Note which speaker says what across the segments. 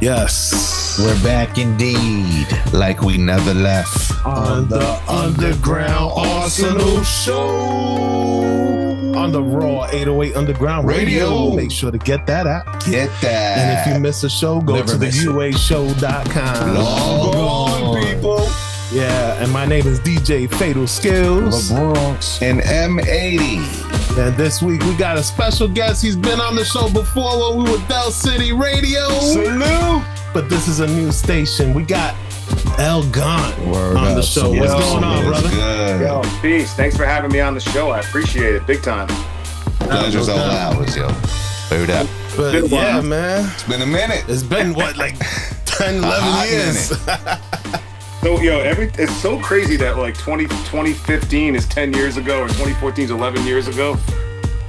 Speaker 1: Yes,
Speaker 2: we're back indeed, like we never left
Speaker 1: on the Underground Arsenal Show on the Raw 808 Underground Radio. Make sure to get that out.
Speaker 2: Get that.
Speaker 1: And if you miss a show, go to the uashow.com.
Speaker 2: Log on, people.
Speaker 1: Yeah, and my name is DJ Fatal Skills,
Speaker 2: Lebronx, and M80.
Speaker 1: And this week we got a special guest. He's been on the show before when we were Bell City Radio.
Speaker 2: Salute!
Speaker 1: But this is a new station. We got Gant on the show. What's going on, brother?
Speaker 3: Good. Yo, peace. Thanks for having me on the show. I appreciate it big time.
Speaker 2: Pleasure's all ours, yo. Word up.
Speaker 1: But yeah, man.
Speaker 2: It's been a minute.
Speaker 1: It's been what, like 10, 11 years?
Speaker 3: So, yo, it's so crazy that like 2015 is 10 years ago or 2014 is 11 years ago.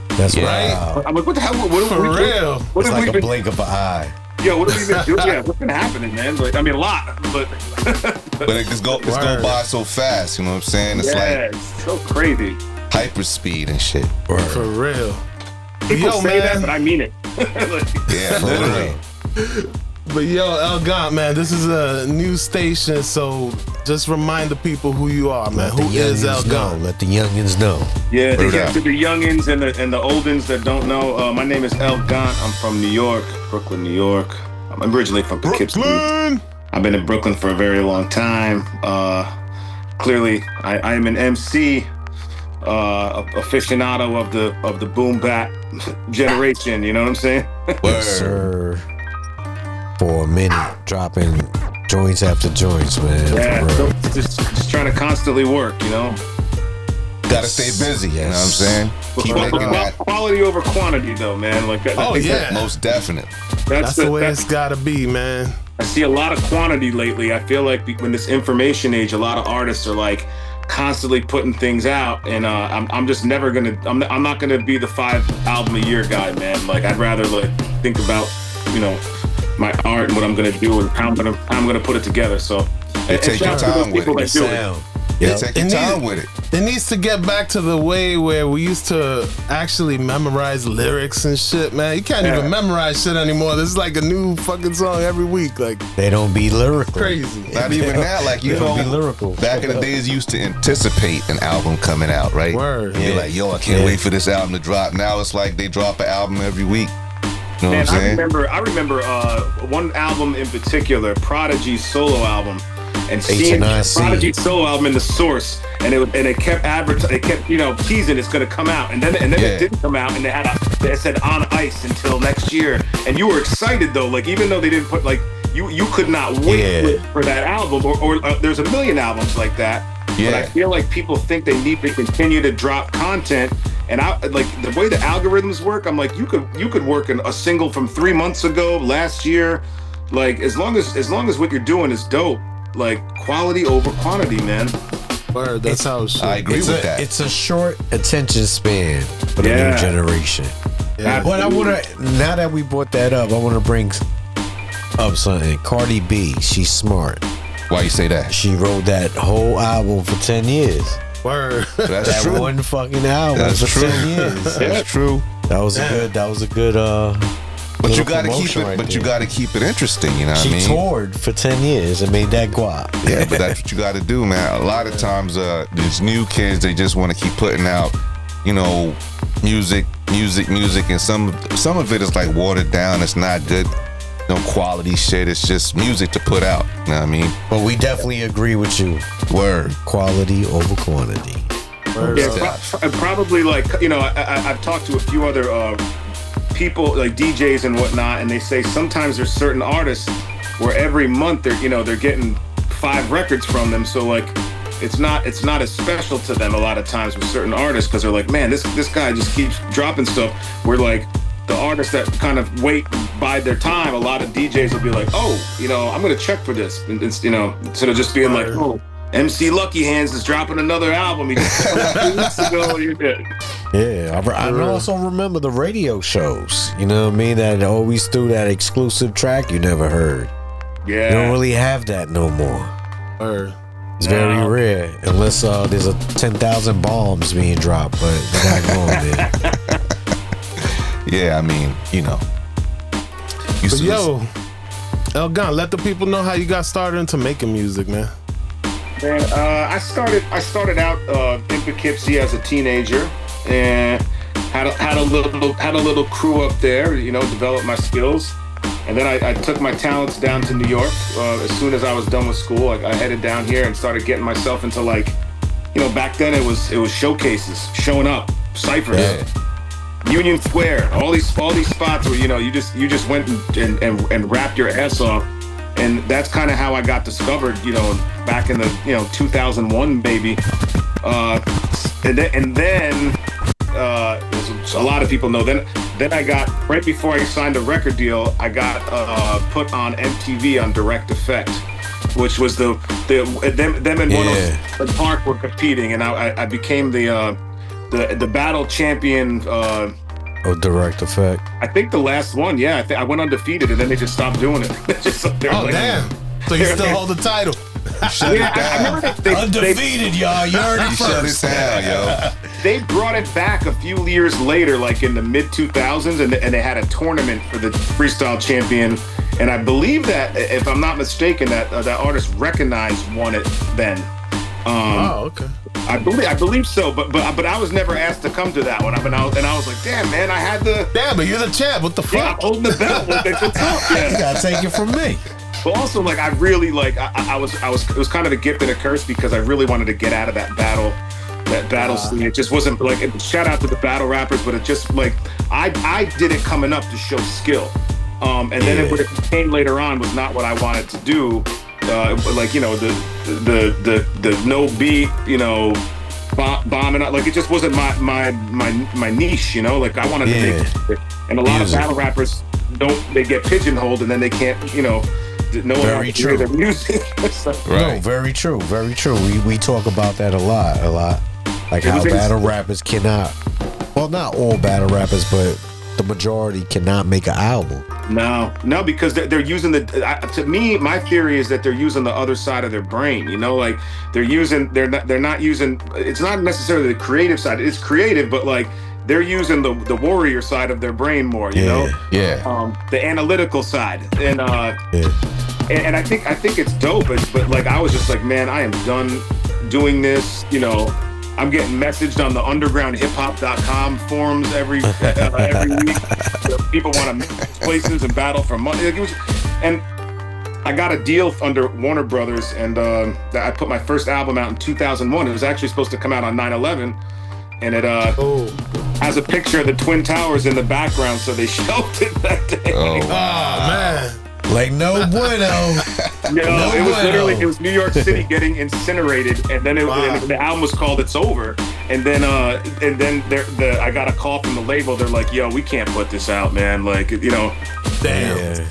Speaker 2: That's
Speaker 1: right.
Speaker 3: I'm like, what the hell? What
Speaker 1: For real.
Speaker 2: It's like a blink of an eye.
Speaker 3: Yo, what have we been doing? Yeah, what's been happening, man? Like, I mean, a lot, but
Speaker 2: it just go by so fast. You know what I'm saying? It's
Speaker 3: it's so crazy.
Speaker 2: Hyperspeed and shit.
Speaker 1: For real.
Speaker 3: People say that, but I mean it.
Speaker 2: Yeah, literally.
Speaker 1: But yo, Gant, man, this is a new station, so just remind the people who you are, man. Who is Gant?
Speaker 2: Let the youngins know.
Speaker 3: Yeah, to the youngins and the oldins that don't know, my name is Gant. I'm from New York, Brooklyn, New York. I'm originally from Poughkeepsie. I've been in Brooklyn for a very long time. Clearly, I am an MC, aficionado of the boom bap generation. You know what I'm saying?
Speaker 4: Yes, sir. For a minute, dropping joints after joints, man.
Speaker 3: Yeah, so just trying to constantly work, you know.
Speaker 2: Gotta stay busy, you know what I'm saying? Keep making that.
Speaker 3: Quality over quantity, though, man. Like,
Speaker 2: most definite.
Speaker 1: That's the way it's gotta be, man.
Speaker 3: I see a lot of quantity lately. I feel like in this information age, a lot of artists are like constantly putting things out, and I'm just never gonna. I'm not gonna be the 5 album a year guy, man. Like, I'd rather like think about, you know, my art and what I'm gonna do and how I'm gonna put it together. So
Speaker 2: take your time with it. Take your time with it.
Speaker 1: It needs to get back to the way where we used to actually memorize lyrics and shit, man. You can't even memorize shit anymore. This is like a new fucking song every week. Like,
Speaker 4: they don't be lyrical.
Speaker 1: Crazy.
Speaker 2: Not even that. Like, you know,
Speaker 4: be lyrical.
Speaker 2: Back in the days, you used to anticipate an album coming out, right?
Speaker 1: Word.
Speaker 2: You're like, yo, I can't wait for this album to drop. Now it's like they drop an album every week. You know what I'm saying?
Speaker 3: I remember one album in particular, Prodigy's solo album, and seeing Prodigy's solo album in the Source, and it kept advertising, it kept, you know, teasing it's gonna come out, and then it didn't come out, and they said on ice until next year, and you were excited though, like even though they didn't put like you could not wait for that album, or there's a million albums like that.
Speaker 2: Yeah.
Speaker 3: But I feel like people think they need to continue to drop content. And I like the way the algorithms work. I'm like, you could work in a single from 3 months ago, last year. Like, as long as what you're doing is dope, like quality over quantity, man.
Speaker 1: Word, that's how it should.
Speaker 2: I agree with that.
Speaker 4: It's a short attention span for the new generation.
Speaker 1: Yeah.
Speaker 4: But I wanna, now that we brought that up, I wanna bring up something. Cardi B, she's smart.
Speaker 2: Why you say that?
Speaker 4: She wrote that whole album for 10 years.
Speaker 1: Word.
Speaker 2: That's
Speaker 4: that
Speaker 2: true.
Speaker 4: one fucking album for 10 years.
Speaker 2: That's true.
Speaker 4: That was a good
Speaker 2: But you gotta keep it. But you gotta keep it interesting. You know what I mean?
Speaker 4: She toured for 10 years and made that guap.
Speaker 2: Yeah, but that's what you gotta do, man. A lot of times, these new kids, they just want to keep putting out, you know, music, and some of it is like watered down. It's not good. No quality shit. It's just music to put out. You know what I mean?
Speaker 4: But we definitely agree with you.
Speaker 2: Word.
Speaker 4: Quality over quantity.
Speaker 1: Word.
Speaker 3: Yeah, probably like, you know, I've talked to a few other people like DJs and whatnot, and they say sometimes there's certain artists where every month they're getting 5 records from them. So like it's not as special to them a lot of times with certain artists because they're like, man, this guy just keeps dropping stuff. We're like, the artists that kind of wait, bide their time, a lot of DJs will be like, oh, you know, I'm going to check for this. And it's, you know, instead of just being like, oh, MC Lucky Hands is dropping another album. He just a few weeks ago. You're good.
Speaker 4: Yeah, I also remember the radio shows, you know what I mean, that always threw that exclusive track you never heard.
Speaker 3: Yeah.
Speaker 4: You don't really have that no more. It's very rare, unless there's a 10,000 bombs being dropped, but we're not going there.
Speaker 2: Yeah, I mean, you know.
Speaker 1: But yo, El Gant, let the people know how you got started into making music, man.
Speaker 3: Man, I started out in Poughkeepsie as a teenager, and had a little crew up there. You know, developed my skills, and then I took my talents down to New York. As soon as I was done with school, I headed down here and started getting myself into, like, you know, back then it was showcases, showing up, ciphers.
Speaker 2: Yeah.
Speaker 3: Union Square, all these spots where, you know, you just went and rapped your ass off, and that's kind of how I got discovered, you know, back in the, you know, 2001 maybe, and then a lot of people know. Then I got, right before I signed a record deal, I got put on MTV on Direct Effect, which was them and One Park were competing, and I became the battle champion.
Speaker 4: Direct Effect.
Speaker 3: I think the last one, yeah. I went undefeated, and then they just stopped doing it.
Speaker 1: Damn! So you still hold the title?
Speaker 2: Shut it down.
Speaker 3: I remember they
Speaker 4: Undefeated, y'all. You heard it first.
Speaker 2: Shut it down, yo.
Speaker 3: They brought it back a few years later, like in the mid 2000s, and they had a tournament for the freestyle champion. And I believe that, if I'm not mistaken, that artist Recognized won it then.
Speaker 1: Okay.
Speaker 3: I believe so, but I was never asked to come to that one. And I was like, damn, man, I had the.
Speaker 1: Damn, but you're the champ. What the fuck?
Speaker 3: Yeah, I'm holding the belt. What's up? Yeah.
Speaker 4: You gotta take it from me.
Speaker 3: But also, like, I really, like, it was kind of a gift and a curse, because I really wanted to get out of that battle scene. It just wasn't, like, shout out to the battle rappers, but it just, like, I did it coming up to show skill. And then what it became later on was not what I wanted to do. Like, you know, the no beat, you know, bombing out, like, it just wasn't my niche, you know. Like, I wanted to make it. And a lot of battle rappers they get pigeonholed, and then they can't, you know, no one wants to hear their music.
Speaker 4: No, very true. We talk about that a lot. Like, how battle rappers cannot, well, not all battle rappers, but the majority cannot make an album.
Speaker 3: No, because they're using to me, my theory is that they're using the other side of their brain. You know, like, they're not using. It's not necessarily the creative side. It's creative, but, like, they're using the warrior side of their brain more. You know, the analytical side, and I think it's dope. But like, I was just like, man, I am done doing this. You know, I'm getting messaged on the undergroundhiphop.com forums every week. You know, people want to mix places and battle for money. And I got a deal under Warner Brothers, and I put my first album out in 2001. It was actually supposed to come out on 9/11, and it has a picture of the Twin Towers in the background, so they shelved it that day.
Speaker 2: Oh,
Speaker 1: man.
Speaker 4: Like, no bueno.
Speaker 3: It was New York City getting incinerated, and then the album was called "It's Over," and then I got a call from the label. They're like, "Yo, we can't put this out, man." Like, you know,
Speaker 1: damn.
Speaker 4: Yeah.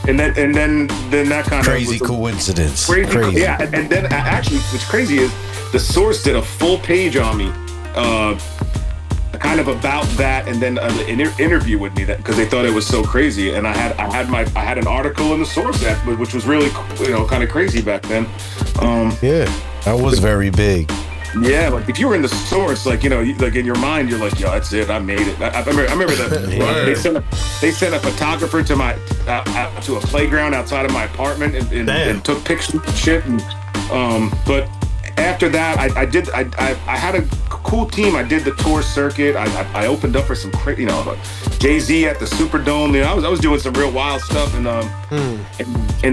Speaker 3: And then that kind
Speaker 4: crazy
Speaker 3: of
Speaker 4: coincidence.
Speaker 3: Crazy. Yeah, and then actually, what's crazy is The Source did a full page on me. Kind of about that, and then an interview with me, that because they thought it was so crazy, and I had an article in The Source, which was really, you know, kind of crazy back then.
Speaker 4: That was very big.
Speaker 3: Yeah, like, if you were in The Source, like, you know, like, in your mind, you're like, yo, that's it, I made it. I remember that they sent a photographer to my to a playground outside of my apartment and took pictures and shit. And but after that, I had a cool team. I did the tour circuit. I opened up for some crazy, you know, like Jay-Z at the Superdome. You know, I was doing some real wild stuff, and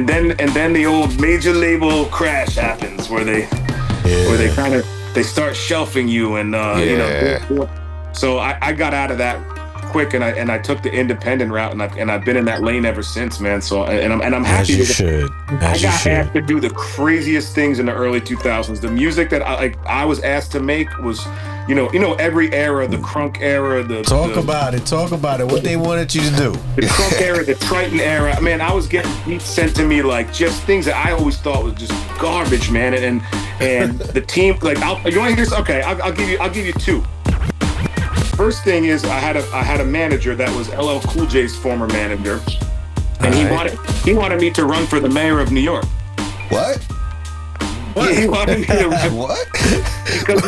Speaker 3: then the old major label crash happens, where they kind of start shelving you, and you know. So I got out of that quick, and I took the independent route, and I've been in that lane ever since, man. So I'm happy. I got asked to do the craziest things in the early 2000s. The music that I was asked to make was, you know, every era, the crunk era,
Speaker 4: Talk about it. What they wanted you to do.
Speaker 3: The crunk era, the Triton era. Man, I was getting beats sent to me, like, just things that I always thought was just garbage, man. And the team, like, you want to hear? Okay, I'll give you two. First thing is, I had a manager that was LL Cool J's former manager, and he wanted me to run for the mayor of New York.
Speaker 2: What?
Speaker 3: Yeah, he wanted me to run.
Speaker 2: What?
Speaker 3: because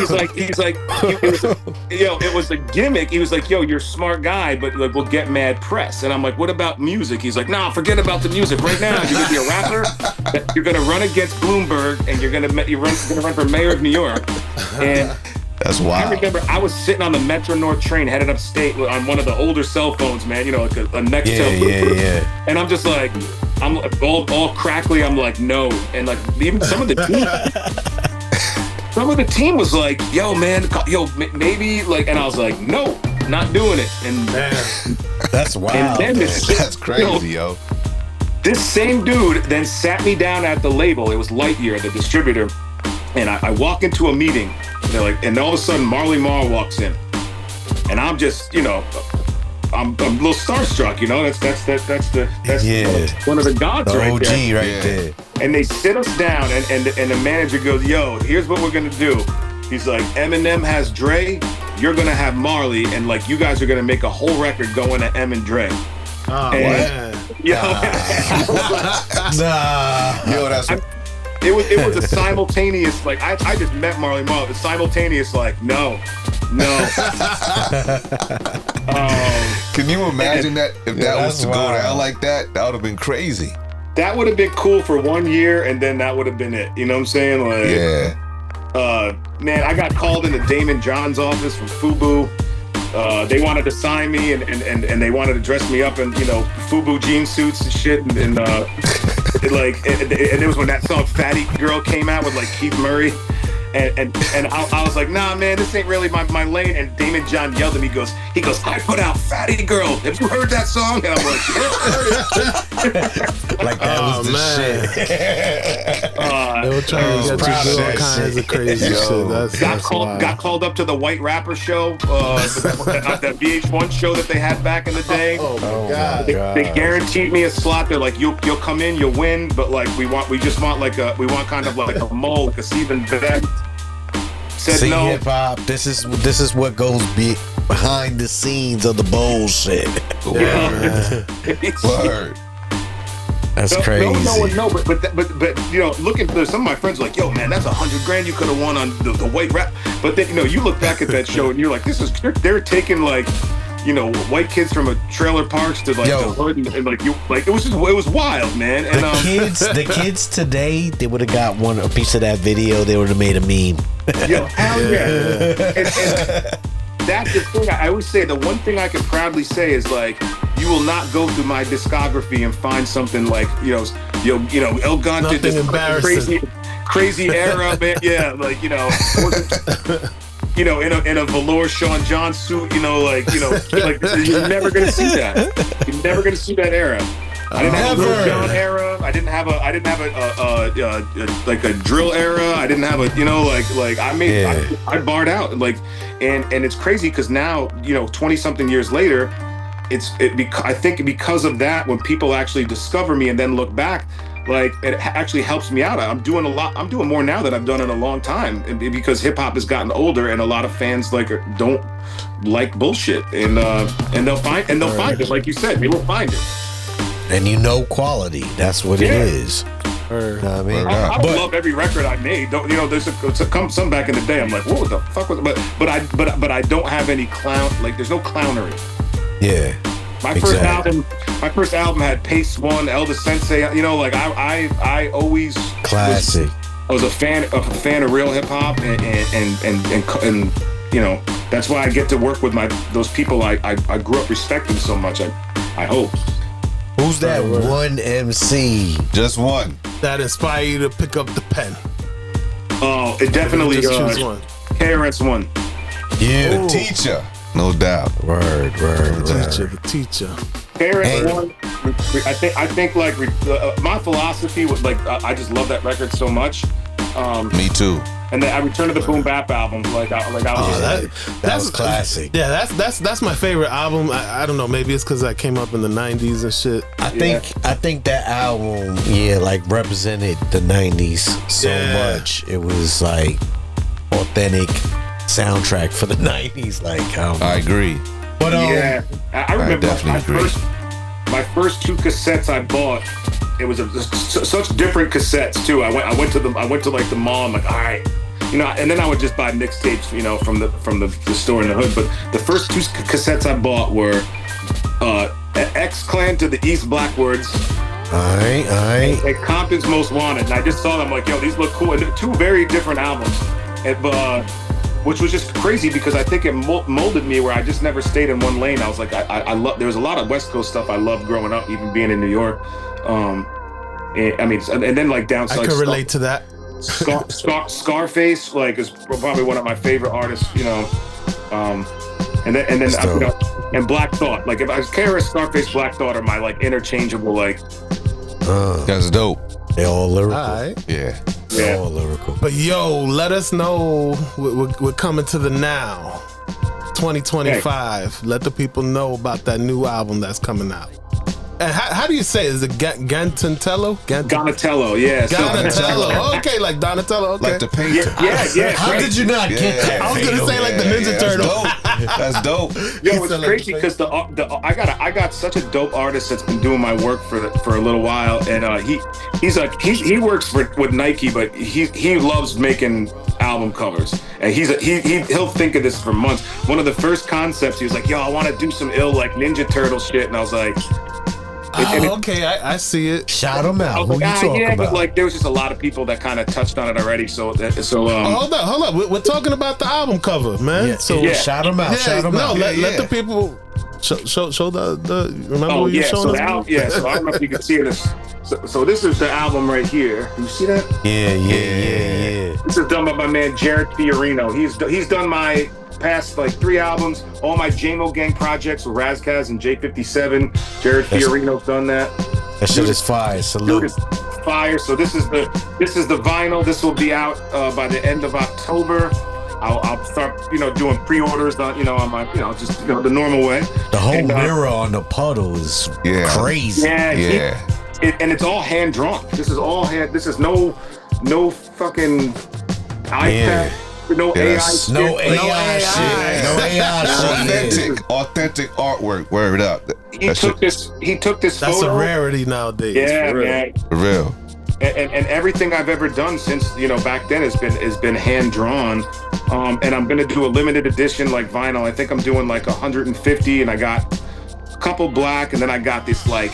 Speaker 3: it was a gimmick. He was like, yo, you're a smart guy, but like we'll get mad press. And I'm like, what about music? He's like, nah, forget about the music. Right now, you're gonna be a rapper. You're gonna run against Bloomberg, and you're gonna run for mayor of New York. And
Speaker 2: that's wild.
Speaker 3: I remember I was sitting on the Metro North train headed upstate on one of the older cell phones, man. You know, like a Nextel.
Speaker 4: Yeah.
Speaker 3: And I'm just like, I'm all crackly. I'm like, no. And like even some of the team was like, yo, man, maybe like. And I was like, no, not doing it. And
Speaker 1: Man,
Speaker 4: that's wild.
Speaker 3: And then
Speaker 2: That's crazy, yo.
Speaker 3: This same dude then sat me down at the label. It was Lightyear, the distributor. And I walk into a meeting. They're like, and all of a sudden Marley Marl walks in, and I'm just, you know, I'm a little starstruck, you know. That's one of the gods
Speaker 4: the
Speaker 3: right
Speaker 4: OG
Speaker 3: there.
Speaker 4: right there.
Speaker 3: And they sit us down, and the manager goes, yo, here's what we're gonna do. He's like, Eminem has Dre, you're gonna have Marley, and like you guys are gonna make a whole record going to M and Dre.
Speaker 1: oh
Speaker 3: And,
Speaker 1: man.
Speaker 3: Yo,
Speaker 2: Yo, that's
Speaker 3: it was a simultaneous, like I just met Marley Marl. It was simultaneous, like no.
Speaker 2: Can you imagine that if that was to go
Speaker 4: wild.
Speaker 2: down like that? That would have been crazy.
Speaker 3: That would have been cool for 1 year, and then that would have been it. You know what I'm saying? Like,
Speaker 2: Yeah.
Speaker 3: Man, I got called into Damon John's office from FUBU. They wanted to sign me, and they wanted to dress me up in, you know, FUBU jean suits and shit, and it was when that song "Fatty Girl" came out with like Keith Murray, and I was like, nah, man, this ain't really my lane. And Damon John yelled at me, he goes, I put out "Fatty Girl." Have you heard that song? And I'm like, yeah.
Speaker 4: Like that was the shit.
Speaker 1: They were trying to get you to do all kinds of crazy shit.
Speaker 3: Got called up to the White Rapper show, that VH1 show that they had back in the day.
Speaker 1: Oh my God.
Speaker 3: They guaranteed me a slot. They're like, you'll come in, you'll win, but like we want kind of like a mole, like a Stephen Beck. Said
Speaker 4: See,
Speaker 3: no.
Speaker 4: hip hop. This is what goes behind the scenes of the bullshit.
Speaker 2: Word.
Speaker 4: That's crazy.
Speaker 3: No, but you know, looking for some of my friends are like, yo, man, that's $100,000 you could have won on the White Rap. But then, you know, you look back at that show and you're like, they're taking like, you know, white kids from a trailer parks to like the hood, and like it was wild, man. And
Speaker 4: the kids today, they would have got a piece of that video. They would have made a meme.
Speaker 3: Yo, hell yeah. And that's the thing. I always say, the one thing I can proudly say is like, you will not go through my discography and find something like, you know, El Gant did this crazy era, man. Yeah, like, you know, you know, in a velour Sean John suit, you know, like you're never gonna see that. You're never gonna see that era. I didn't have a Lil Jon era. I didn't have a like a drill era. I didn't have a, you know, like I barred out, like, and it's crazy because now, you know, 20 something years later, I think because of that, when people actually discover me and then look back, like, it actually helps me out. I'm doing more now than I've done in a long time, because hip hop has gotten older and a lot of fans like don't like bullshit, and they'll find it, like you said, they will find it.
Speaker 4: And you know quality. That's what it is. You know what I mean?
Speaker 3: I love every record I made. Don't, you know, there's some back in the day. I'm like, what the fuck was it? But I don't have any clown. Like, there's no clownery.
Speaker 4: Yeah.
Speaker 3: My first album had Pace One, Elder Sensei. You know, like I always
Speaker 4: classic.
Speaker 3: I was a fan of real hip hop, and you know, that's why I get to work with those people I grew up respecting so much. I hope.
Speaker 4: Who's that one MC?
Speaker 2: Just one.
Speaker 1: That inspire you to pick up the pen.
Speaker 3: Oh, it definitely
Speaker 1: Just choose one.
Speaker 3: KRS-One.
Speaker 4: Yeah.
Speaker 2: The teacher. No doubt.
Speaker 4: Word.
Speaker 1: The teacher.
Speaker 3: KRS-One. I think like my philosophy was like, I just love that record so much.
Speaker 2: Me too.
Speaker 3: And then I returned to the Boom Bap album.
Speaker 4: That was classic.
Speaker 1: Yeah, that's my favorite album. I don't know, maybe it's because I came up in the 90s and shit.
Speaker 4: I think that album, like represented the 90s so much. It was like authentic soundtrack for the 90s. Like,
Speaker 2: I agree.
Speaker 4: But
Speaker 3: I remember
Speaker 2: definitely
Speaker 3: my first two cassettes I bought. It was such different cassettes too. I went to like the mall. I'm like, all right, and then I would just buy mixtapes, from the store in the hood. But the first 2 cassettes I bought were X Clan to the East Blackwoods.
Speaker 4: Alright.
Speaker 3: And Compton's Most Wanted. And I just saw them like, yo, these look cool. And they're 2 very different albums. Which was just crazy because I think it molded me where I just never stayed in one lane. I was like, I love. There was a lot of West Coast stuff I loved growing up, even being in New York. And then like down south.
Speaker 1: I can relate to that.
Speaker 3: Scarface, like, is probably one of my favorite artists. And then and Black Thought. Like, if I KRS, Scarface, Black Thought are my like interchangeable like.
Speaker 2: That's dope.
Speaker 4: They all lyrical.
Speaker 1: All right.
Speaker 2: Yeah.
Speaker 4: They're all lyrical.
Speaker 1: But yo, let us know. We're coming to the now. 2025. Let the people know about that new album that's coming out. And how do you say it? Is it Gantatello?
Speaker 3: Gantatello, yeah.
Speaker 1: Gantatello. Okay, like Donatello. Okay.
Speaker 2: Like the painter.
Speaker 3: Yeah.
Speaker 4: How did you not get that?
Speaker 1: I was gonna say like the Ninja Turtle.
Speaker 2: That's dope.
Speaker 3: Yo, it's crazy because I got such a dope artist that's been doing my work for a little while, and he works with Nike, but he loves making album covers, and he'll think of this for months. One of the first concepts, he was like, "Yo, I want to do some ill like Ninja Turtle shit," and I was like.
Speaker 1: Okay, I see it.
Speaker 4: Shout them out. Who you
Speaker 3: Like,
Speaker 4: talking about?
Speaker 3: but like there was just a lot of people that kind of touched on it already.
Speaker 1: Hold up. We're talking about the album cover, man.
Speaker 4: Yeah,
Speaker 1: So
Speaker 4: shout them out.
Speaker 1: Yeah,
Speaker 4: Shout them out.
Speaker 1: Let the people show the. Remember what you showing us?
Speaker 3: So I don't know if you can see this. So this is the album right here. You see that?
Speaker 4: Yeah.
Speaker 3: This is done by my man Jared Fiorino. He's done my past like 3 albums, all my JMO Gang projects with Razkaz and J57. Jared Fiorino's done that.
Speaker 4: That shit is fire. Salute.
Speaker 3: Dude, it's fire. So this is the vinyl. This will be out by the end of October. I'll start doing pre-orders on my just the normal way.
Speaker 4: The whole mirror on the puddle is crazy.
Speaker 3: Yeah. And it's all hand drawn. This is all hand. This is no fucking iPad. No AI shit.
Speaker 4: No AI shit.
Speaker 2: Authentic artwork. Word up.
Speaker 3: He took this
Speaker 1: That's
Speaker 3: photo.
Speaker 1: a rarity nowadays.
Speaker 3: Yeah, man.
Speaker 2: For real.
Speaker 3: And everything I've ever done since back then has been hand drawn. And I'm gonna do a limited edition like vinyl. I think I'm doing like 150, and I got a couple black, and then I got this like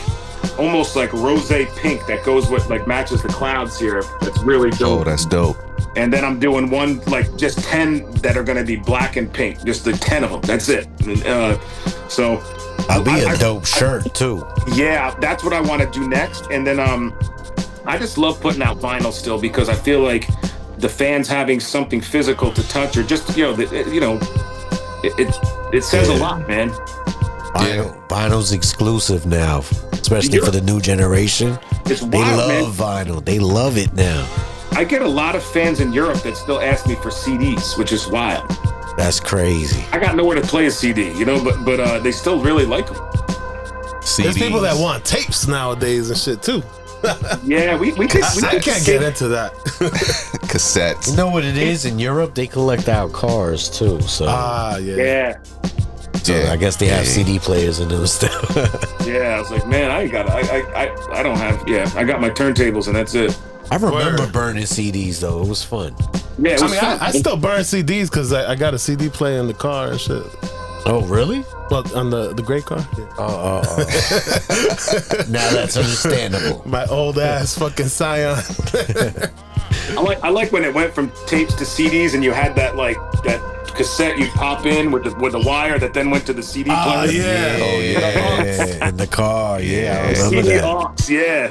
Speaker 3: almost like rose pink that goes with like matches the clouds here. That's really dope.
Speaker 2: Oh, that's dope.
Speaker 3: And then I'm doing one like just 10 that are gonna be black and pink. Just the 10 of them. That's it. So
Speaker 4: I'll be a dope shirt too.
Speaker 3: Yeah, that's what I want to do next. And then I just love putting out vinyl still because I feel like the fans having something physical to touch or just it says a lot, man.
Speaker 4: Vinyl's exclusive now, especially for the new generation.
Speaker 3: It's wild,
Speaker 4: they love
Speaker 3: man.
Speaker 4: vinyl. They love it now.
Speaker 3: I get a lot of fans in Europe that still ask me for CDs, which is wild.
Speaker 4: That's crazy.
Speaker 3: I got nowhere to play a CD, but they still really like them.
Speaker 1: There's people that want tapes nowadays and shit too.
Speaker 3: Yeah, we
Speaker 1: I can't get into that.
Speaker 2: Cassettes.
Speaker 4: You know what it is? In Europe, they collect out cars too. So
Speaker 3: yeah.
Speaker 4: So I guess they have CD players and those stuff.
Speaker 3: Yeah, I was like, man, I don't have. Yeah, I got my turntables and that's it.
Speaker 4: I remember burning CDs though. It was fun.
Speaker 3: Yeah, it was fun.
Speaker 1: I still burn CDs because I got a CD player in the car and shit.
Speaker 4: Oh, really?
Speaker 1: Well, on the gray car. Yeah.
Speaker 4: Oh. Now that's understandable.
Speaker 1: My old ass fucking Scion.
Speaker 3: I like when it went from tapes to CDs and you had that cassette you pop in with the wire that then went to the CD player.
Speaker 4: Yeah. In the car. Yeah, I remember
Speaker 3: CD
Speaker 4: that.
Speaker 3: aux, yeah.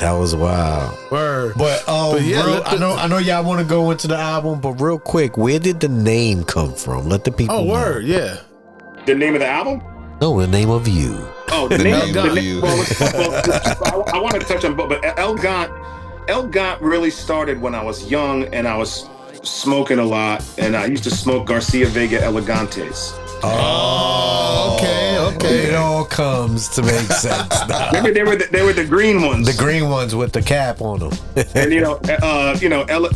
Speaker 4: That was wild.
Speaker 1: Word.
Speaker 4: But I know y'all want to go into the album, but real quick, where did the name come from? Let the people know.
Speaker 1: Word, yeah.
Speaker 3: The name of the album?
Speaker 4: No, the name of you.
Speaker 3: Oh, the name of you. Well, I want to touch on both, but El Gant really started when I was young and I was smoking a lot, and I used to smoke Garcia Vega Elegantes.
Speaker 1: Oh, okay.
Speaker 4: It all comes to make sense now.
Speaker 3: They were the green ones.
Speaker 4: The green ones with the cap on them.
Speaker 3: And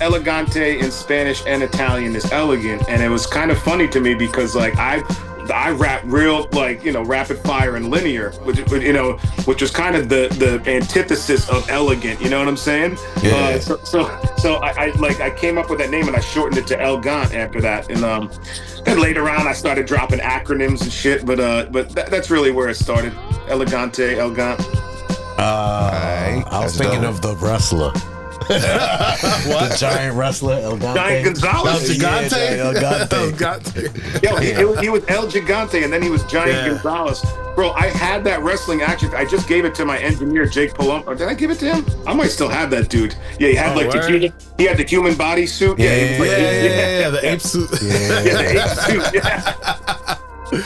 Speaker 3: elegante in Spanish and Italian is elegant, and it was kind of funny to me because like I rap real, like, you know, rapid fire and linear, which was kind of the antithesis of elegant. You know what I'm saying?
Speaker 2: Yeah.
Speaker 3: So I came up with that name and I shortened it to El Gant after that. And later on I started dropping acronyms and shit. But that's really where it started. Elegante, El Gant.
Speaker 4: I was thinking of the wrestler. The giant wrestler, El Gante.
Speaker 3: Giant Gonzalez.
Speaker 1: El Gigante?
Speaker 4: Yeah, El Gante.
Speaker 1: El Gigante.
Speaker 3: Yo, he was El Gigante, and then he was Giant Gonzalez. Bro, I had that wrestling action. I just gave it to my engineer, Jake Palumbo. Or did I give it to him? I might still have that dude. Yeah, he had he had the human body suit.
Speaker 1: Yeah, the ape suit.
Speaker 3: The ape suit.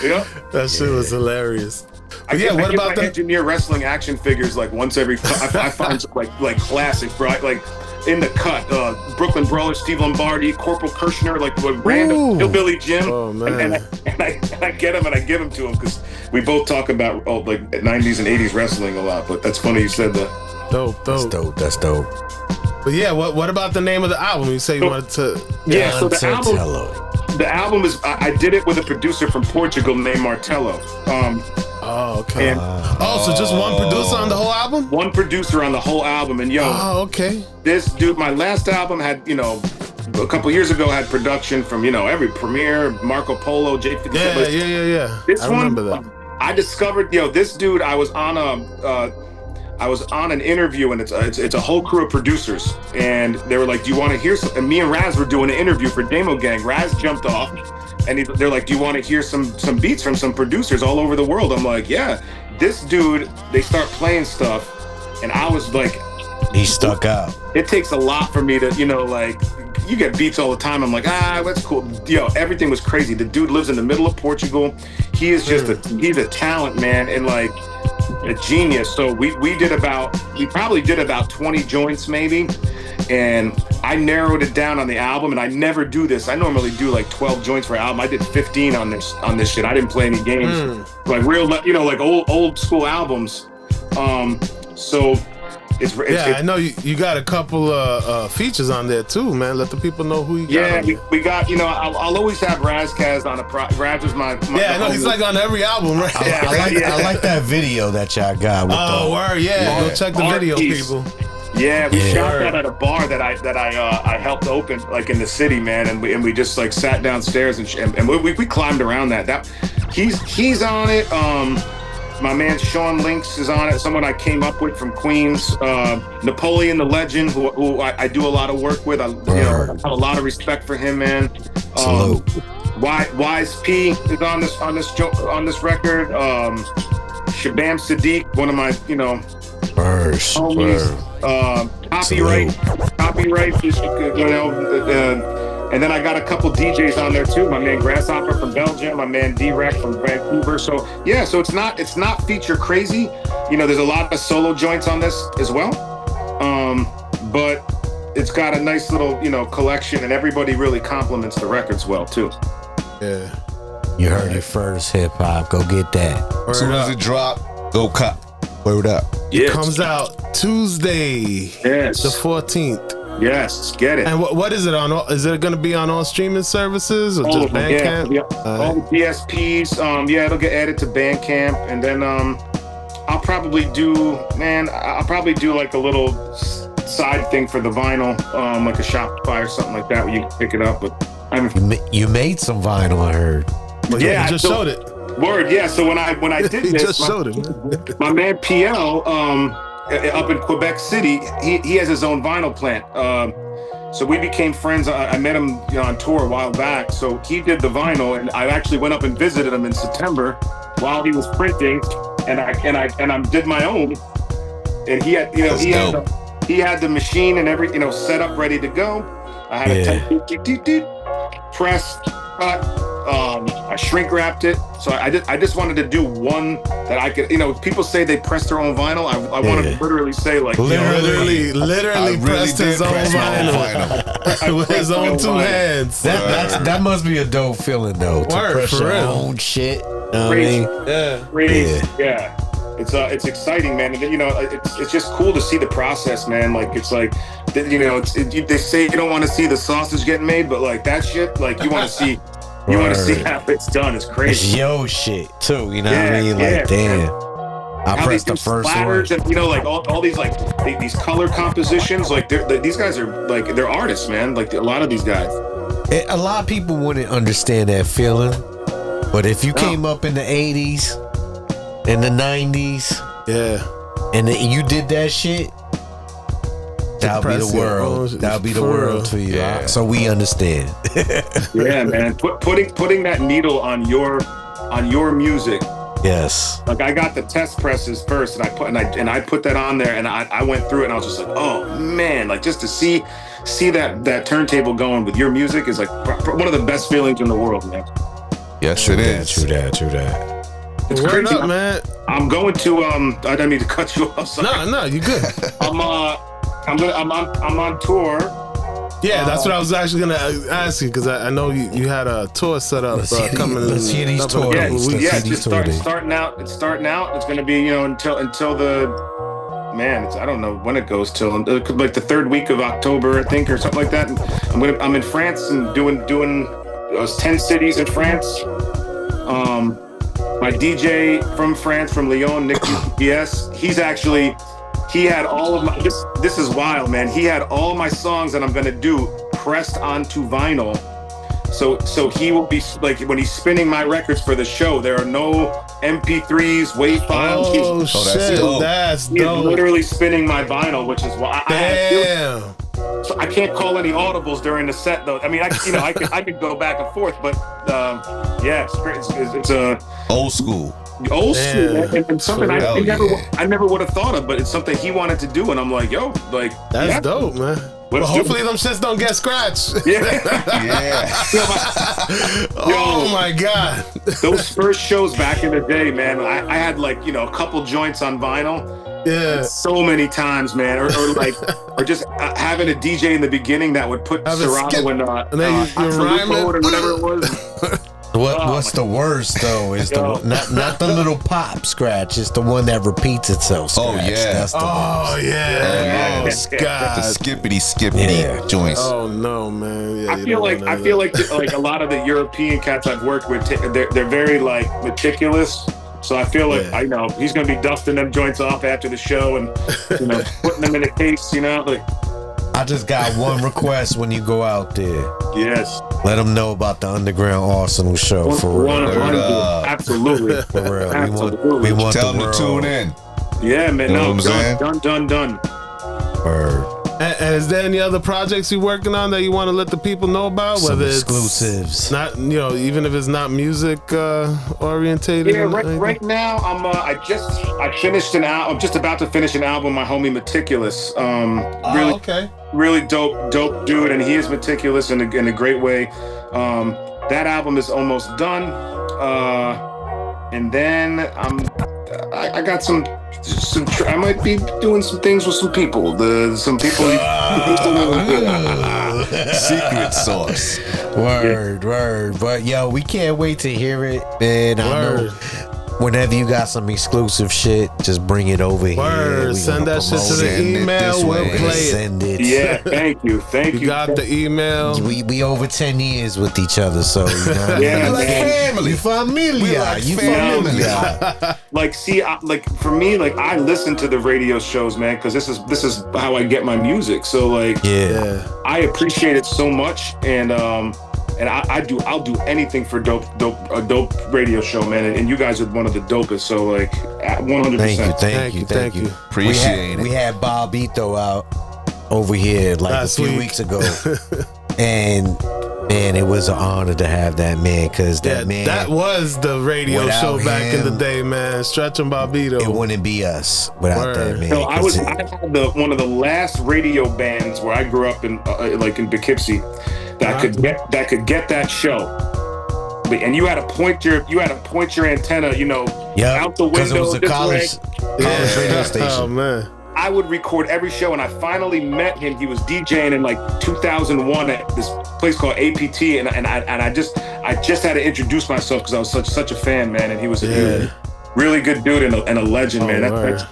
Speaker 3: Yeah.
Speaker 1: That shit was hilarious.
Speaker 3: I what about the engineer wrestling action figures like once every? I find some, like classics, bro. Like in the cut, Brooklyn Brawler, Steve Lombardi, Corporal Kirshner, like random Hillbilly Jim. Oh man! And I get him and I give him to him because we both talk about like 90s and 80s wrestling a lot. But that's funny you said that.
Speaker 1: Dope.
Speaker 4: That's dope.
Speaker 1: But yeah, what about the name of the album? You say you wanted to?
Speaker 3: Yeah, so the album is I did it with a producer from Portugal named Martello.
Speaker 1: Oh, okay. So just one producer on the whole album?
Speaker 3: One producer on the whole album, and
Speaker 1: okay.
Speaker 3: This dude, my last album had, a couple years ago had production from, every Premiere, Marco Polo, J57.
Speaker 1: Yeah.
Speaker 3: This
Speaker 1: I remember that.
Speaker 3: I discovered, this dude. I was on an interview, and it's a whole crew of producers, and they were like, "Do you want to hear some?" And me and Raz were doing an interview for Demo Gang. Raz jumped off. And they're like, "Do you want to hear some beats from some producers all over the world?" I'm like, "Yeah." This dude, they start playing stuff, and I was like,
Speaker 4: he stuck out.
Speaker 3: It takes a lot for me to, like, you get beats all the time. I'm like, that's cool. Everything was crazy. The dude lives in the middle of Portugal. He is just he's a talent, man, and like a genius. So we probably did about 20 joints maybe. And I narrowed it down on the album, and I never do this. I normally do like 12 joints for an album. I did 15 on this shit. I didn't play any games, like real, like old school albums. So it's
Speaker 1: I know you got a couple features on there too, man. Let the people know who you got.
Speaker 3: Yeah, we got. I'll always have Razkaz on Raz is my
Speaker 1: yeah. I know he's like on every album, right?
Speaker 4: I like that video that y'all got. With
Speaker 1: word, yeah. Go check the video, people.
Speaker 3: Yeah, we shot that at a bar that I helped open, like in the city, man, and we just like sat downstairs and we climbed around that. He's on it. My man Sean Links is on it. Someone I came up with from Queens. Napoleon the Legend, who I do a lot of work with. I have a lot of respect for him, man.
Speaker 4: Salute.
Speaker 3: Wise P is on this record. Shabam Sadiq, one of my homies. Copyright is, and then I got a couple DJs on there too. My man Grasshopper from Belgium, my man D-Rec from Vancouver. So yeah, so it's not feature crazy. There's a lot of solo joints on this as well. But it's got a nice little, collection, and everybody really compliments the records well too.
Speaker 1: Yeah.
Speaker 4: You heard it first, hip hop. Go get that.
Speaker 2: As soon as it drop, go cop. Word up.
Speaker 1: It comes out Tuesday, the 14th.
Speaker 3: Yes, get it.
Speaker 1: And what is it on? Is it going to be on all streaming services or just Bandcamp?
Speaker 3: Yeah. All the DSPs. It'll get added to Bandcamp, and then I'll probably do like a little side thing for the vinyl, like a Shopify or something like that, where you can pick it up. But
Speaker 4: you made some vinyl, I heard.
Speaker 1: Well, you just showed it.
Speaker 3: Word, yeah. So when I did this,
Speaker 1: just showed it.
Speaker 3: My man PL, up in Quebec City, he has his own vinyl plant. So we became friends. I met him on tour a while back. So he did the vinyl, and I actually went up and visited him in September while he was printing, and I did my own. And he had he had the machine and everything set up ready to go. I had a press cut. I shrink wrapped it, so I just wanted to do one that I could. People say they press their own vinyl. I wanted to literally say like
Speaker 1: literally pressed his own vinyl with his own two hands.
Speaker 4: That must be a dope feeling though. To press your own shit.
Speaker 3: Crazy. Yeah. It's exciting, man. And it's just cool to see the process, man. Like it's like, they say you don't want to see the sausage getting made, but like that shit, like you want to see. You want to see how it's done? It's
Speaker 4: It's
Speaker 3: crazy.
Speaker 4: yo shit too. You know what I mean?
Speaker 3: Yeah,
Speaker 4: Like, damn. I
Speaker 3: How
Speaker 4: pressed
Speaker 3: they
Speaker 4: the
Speaker 3: do
Speaker 4: first one.
Speaker 3: splatters and like all these like these color compositions. Like these guys are like they're artists, man. Like a lot of these guys.
Speaker 4: A lot of people wouldn't understand that feeling, but if you came up in the 80s, in the 90s, and you did that shit, that'll be the world. That'll be the world for you.
Speaker 2: Yeah.
Speaker 4: So we understand.
Speaker 3: Yeah, man. Putting that needle on your music.
Speaker 4: Yes.
Speaker 3: Like I got the test presses first, and I put that on there, and I went through it, and I was just like, oh man, like just to see that turntable going with your music is like one of the best feelings in the world, man.
Speaker 2: Yes, it is.
Speaker 4: True that.
Speaker 3: It's
Speaker 1: Word
Speaker 3: crazy,
Speaker 1: up, man.
Speaker 3: I'm going to I don't need to cut you off. Sorry.
Speaker 1: No, you good.
Speaker 3: I'm on tour.
Speaker 1: Yeah, that's what I was actually gonna ask you, because I know you had a tour set up coming.
Speaker 4: Let's hear these
Speaker 1: up in a
Speaker 4: tour
Speaker 1: couple
Speaker 4: dates.
Speaker 1: weeks.
Speaker 3: Yeah,
Speaker 4: Let's
Speaker 3: it's
Speaker 4: see these
Speaker 3: just starting out. It's going to be until the man. I don't know when it goes till like the third week of October, I think, or something like that. And I'm in France and doing 10 cities in France. My DJ from France, from Lyon, Nick UPS, he had all of my, this is wild, man. He had all my songs that I'm gonna do pressed onto vinyl. So he will be like, when he's spinning my records for the show, there are no MP3s, WAV files.
Speaker 1: Oh shit,
Speaker 2: dope.
Speaker 1: that's
Speaker 3: He's
Speaker 1: dope.
Speaker 3: literally spinning my vinyl, which is why
Speaker 1: Damn.
Speaker 3: so I can't call any audibles during the set, though. I mean, I could go back and forth, but yeah, it's a
Speaker 2: Old school.
Speaker 3: old school, man. And something
Speaker 2: Hell
Speaker 3: I never would have thought of, but it's something he wanted to do, and I'm like, yo, like
Speaker 1: That's dope, man. Well,
Speaker 3: Let's do
Speaker 1: hopefully
Speaker 3: it.
Speaker 1: them shits don't get scratched.
Speaker 3: Yeah.
Speaker 2: Yeah.
Speaker 1: Oh my god.
Speaker 3: Those first shows back in the day, man, I had like, a couple joints on vinyl.
Speaker 1: Yeah.
Speaker 3: So many times, man, or just having a DJ in the beginning that would put
Speaker 1: Have a skip.
Speaker 3: Serato and
Speaker 1: then you rhyme it.
Speaker 3: or whatever it was.
Speaker 4: What's the worst though is not the little pop scratch. It's the one that repeats itself. Scratch.
Speaker 2: Oh, yeah.
Speaker 4: That's the
Speaker 1: Oh
Speaker 4: worst.
Speaker 1: yeah. Oh
Speaker 2: The
Speaker 1: god.
Speaker 2: skippity
Speaker 4: Yeah.
Speaker 2: joints.
Speaker 1: Oh no, man. Yeah,
Speaker 3: I feel like like a lot of the European cats I've worked with, they're very like meticulous. So I feel like I know he's gonna be dusting them joints off after the show and putting them in a case. Like
Speaker 4: I just got one request when you go out there.
Speaker 3: yes,
Speaker 4: Let them know about the Underground Arsenal show for real.
Speaker 3: 100, absolutely,
Speaker 4: For real.
Speaker 3: absolutely.
Speaker 4: We want
Speaker 2: Tell
Speaker 4: the
Speaker 2: them to
Speaker 4: world.
Speaker 2: tune in.
Speaker 3: Yeah, man.
Speaker 2: You know
Speaker 3: No,
Speaker 2: what I'm saying?
Speaker 3: done.
Speaker 4: Word.
Speaker 1: And is there any other projects you're working on that you want to let the people know about?
Speaker 4: Some
Speaker 1: Whether
Speaker 4: exclusives.
Speaker 1: it's not, even if it's not music orientated.
Speaker 3: Yeah,
Speaker 1: or anything?
Speaker 3: right now I finished an album. I'm just about to finish an album. My homie Meticulous. Really,
Speaker 1: Okay.
Speaker 3: really dope dude, and he is meticulous in a great way. That album is almost done, and then I got some. I might be doing some things with some people. Some people.
Speaker 2: Secret sauce.
Speaker 4: Word. But yo, we can't wait to hear it, man. I know whenever you got some exclusive shit, just bring it over here.
Speaker 1: Word. Send that shit to the
Speaker 2: Send it
Speaker 1: email.
Speaker 2: this
Speaker 1: We'll
Speaker 2: way.
Speaker 1: play it.
Speaker 4: Send it.
Speaker 3: Yeah, thank you.
Speaker 1: You got the email.
Speaker 4: We over 10 years with each other, so you know.
Speaker 3: Yeah,
Speaker 2: We like
Speaker 3: man.
Speaker 2: family.
Speaker 4: You familiar.
Speaker 2: We like
Speaker 4: You
Speaker 2: family.
Speaker 4: familiar.
Speaker 3: Like, see, for me, like I listen to the radio shows, man, because this is how I get my music. So like,
Speaker 4: Yeah.
Speaker 3: I appreciate it so much, and I'll do anything for a dope radio show, man. And you guys are one of the dopest. So like, 100%.
Speaker 4: Thank you.
Speaker 2: Appreciate it.
Speaker 4: We had Bob Ito out over here like
Speaker 1: Last
Speaker 4: a few
Speaker 1: week.
Speaker 4: weeks ago. And man, it was an honor to have that man, because that man,
Speaker 1: that was the radio
Speaker 4: without
Speaker 1: show back in the
Speaker 4: him,
Speaker 1: day, man. Stretch and Bobito.
Speaker 4: it wouldn't be us without
Speaker 1: Word.
Speaker 4: that man.
Speaker 3: So I
Speaker 4: 'cause
Speaker 3: had one of the last radio bands where I grew up in Poughkeepsie that could get that show. And you had to point your antenna, out the window.
Speaker 4: because it was a
Speaker 3: this
Speaker 4: college radio station.
Speaker 1: Oh man.
Speaker 3: I would record every show, and I finally met him. He was DJing in like 2001 at this place called APT, and I just had to introduce myself because I was such a fan, man. And he was a really good dude and a legend, man.
Speaker 1: Word.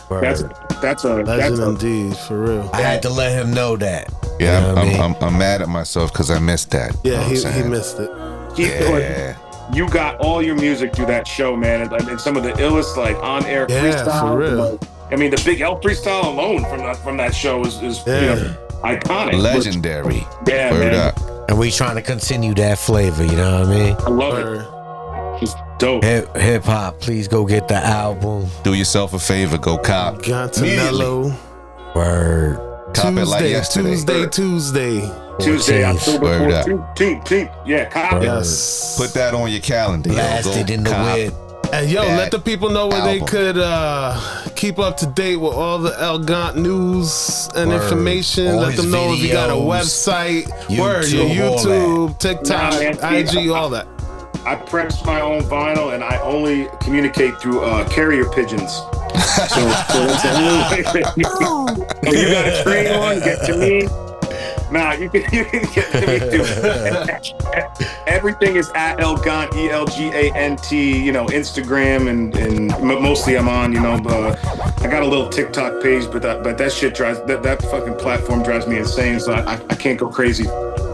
Speaker 3: That's a
Speaker 1: Legend indeed, for real.
Speaker 4: I had to let him know that.
Speaker 2: Yeah,
Speaker 4: You know what I mean?
Speaker 2: I'm mad at myself because I missed that.
Speaker 1: Yeah,
Speaker 2: You know what I'm
Speaker 1: he
Speaker 2: saying?
Speaker 1: missed it.
Speaker 3: You got all your music through that show, man, and some of the illest like on-air freestyle.
Speaker 1: For real.
Speaker 3: I mean, the Big L freestyle alone from that show is iconic,
Speaker 2: legendary.
Speaker 3: Yeah,
Speaker 2: Word
Speaker 3: man.
Speaker 2: up.
Speaker 4: And we trying to continue that flavor, you know what I mean?
Speaker 3: I love it. It's dope.
Speaker 4: Hip hop, please go get the album.
Speaker 2: Do yourself a favor, go cop.
Speaker 1: Gantatello.
Speaker 4: Word.
Speaker 2: Cop it like yesterday.
Speaker 3: Tuesday, October
Speaker 2: Word up.
Speaker 3: 14th. Yeah, cop it.
Speaker 1: Yes.
Speaker 2: Put that on your calendar.
Speaker 4: Blasted in the whip.
Speaker 1: And yo, let the people know where they
Speaker 2: album.
Speaker 1: could keep up to date with all the El Gant news and information.
Speaker 4: All
Speaker 1: Let
Speaker 4: his
Speaker 1: them know if you got a
Speaker 4: videos,
Speaker 1: website, your YouTube, TikTok, IG, all that.
Speaker 3: I press my own vinyl and I only communicate through carrier pigeons. So that's the only way. So you got a train one, get to me. Nah, you can get to me too. Everything is at El Gant, ELGANT, Instagram and mostly I'm on, I got a little TikTok page, but that shit drives that fucking platform drives me insane. So I can't go crazy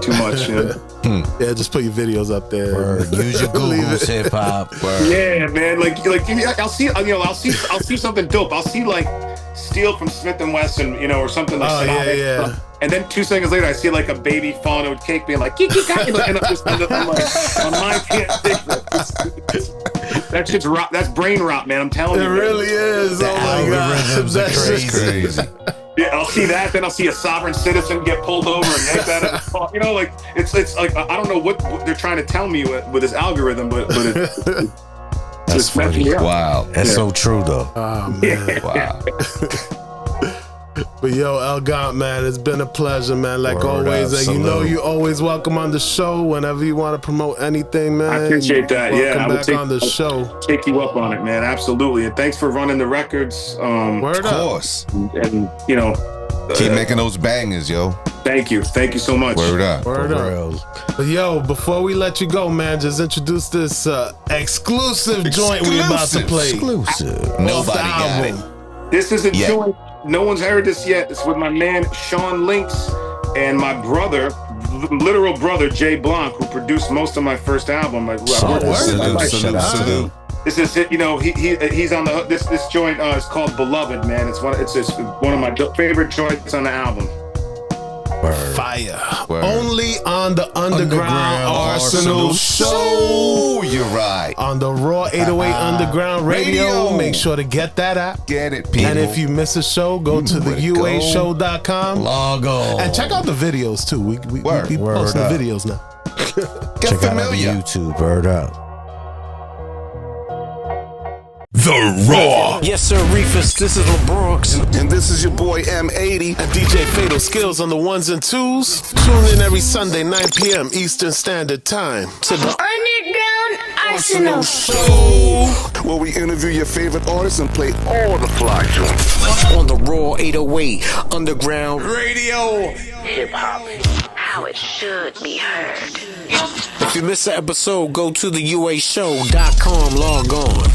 Speaker 3: too much.
Speaker 1: Yeah, just put your videos up there.
Speaker 4: Word. Use your Google's hip hop.
Speaker 3: Yeah, man. Like I'll see something dope. I'll see like Steel from Smith and Wesson, or something like that.
Speaker 1: Yeah.
Speaker 3: And then 2 seconds later, I see like a baby falling with cake, being like, "Kiki, and I'm like, my mind can't think. That shit's rot. That's brain rot, man. I'm telling you.
Speaker 1: It really is.
Speaker 4: The
Speaker 1: Oh my god,
Speaker 4: algorithms are
Speaker 2: Crazy.
Speaker 3: Yeah, I'll see that. Then I'll see a sovereign citizen get pulled over and yanked out of the car. Like it's like I don't know what they're trying to tell me with this algorithm, but
Speaker 4: That's funny.
Speaker 2: Wow.
Speaker 4: That's so true though.
Speaker 1: Oh man.
Speaker 2: Wow.
Speaker 1: But yo, El Gant, man, it's been a pleasure, man. Like
Speaker 4: Word
Speaker 1: always,
Speaker 4: up,
Speaker 1: and
Speaker 4: salute.
Speaker 1: you're always welcome on the show whenever you want to promote anything, man.
Speaker 3: I appreciate that.
Speaker 1: Welcome
Speaker 3: I will
Speaker 1: back on the show.
Speaker 3: Take you up on it, man. Absolutely. And thanks for running the records.
Speaker 1: Word
Speaker 2: Of
Speaker 1: up.
Speaker 2: course.
Speaker 3: And
Speaker 2: Keep making those bangers, yo.
Speaker 3: thank you so much.
Speaker 2: Word up.
Speaker 1: Word
Speaker 4: For
Speaker 1: up.
Speaker 4: real.
Speaker 1: But yo, before we let you go, man, just introduce this exclusive joint we about to play.
Speaker 4: Exclusive.
Speaker 1: Off the
Speaker 2: Nobody got
Speaker 1: album.
Speaker 3: This is a
Speaker 2: Yeah.
Speaker 3: joint. No one's heard this yet. It's with my man Sean Lynx and my brother, literal brother Jay Blanc, who produced most of my first album.
Speaker 2: Salute.
Speaker 3: This is it. He's on the hook. This joint is called Beloved, man. It's one of my favorite joints on the album.
Speaker 1: Fire.
Speaker 2: Word.
Speaker 1: Only on the Underground Arsenal Show.
Speaker 2: You're right.
Speaker 1: On the Raw 808 Underground Radio. Make sure to get that app.
Speaker 2: Get it, people.
Speaker 1: And if you miss a show, go to the uashow.com.
Speaker 4: Log on.
Speaker 1: And check out the videos too. We
Speaker 2: Word.
Speaker 1: posting
Speaker 4: up.
Speaker 1: videos now.
Speaker 2: Get
Speaker 4: Check out our
Speaker 2: familiar.
Speaker 4: YouTube. Word up.
Speaker 5: The Raw.
Speaker 6: Yes, sir, Reefus. This is Lebronx.
Speaker 5: And this is your boy M80.
Speaker 1: And DJ Fatal Skills on the ones and twos. Tune in every Sunday, 9 p.m. Eastern Standard Time to the
Speaker 7: Underground Arsenal.
Speaker 5: Show, where we interview your favorite artists and play all the fly joints.
Speaker 6: On the Raw 808 Underground
Speaker 5: Radio.
Speaker 7: Hip hop. How it should be heard.
Speaker 6: If you missed the episode, go to the uashow.com. Log on.